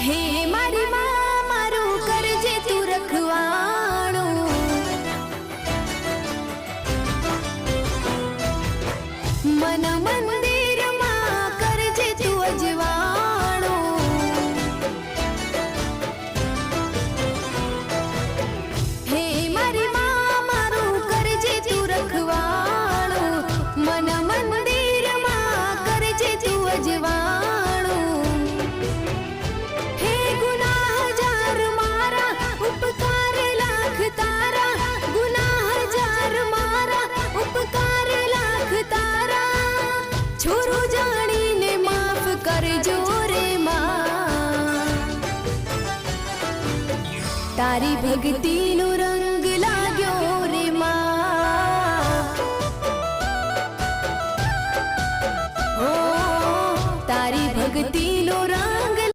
હે મારી માં મારું કરજે તું રખવાણું, મન મંદિરમાં કરજે તું અજવાણું, હે મારી માં મારું કરજે તું રખવાણું, મન મંદિરમાં કરજે તું અજવાણું, હે ગુનાહ હજાર મારા ઉપકાર લાખ તારા, ગુનાહ હજાર મારા ઉપકાર લાખ તારા, છોરું જાણીને માફ કરજો રે માં, તારી ભક્તિનો રંગ લાગ્યો રે માં, ઓ તારી ભક્તિ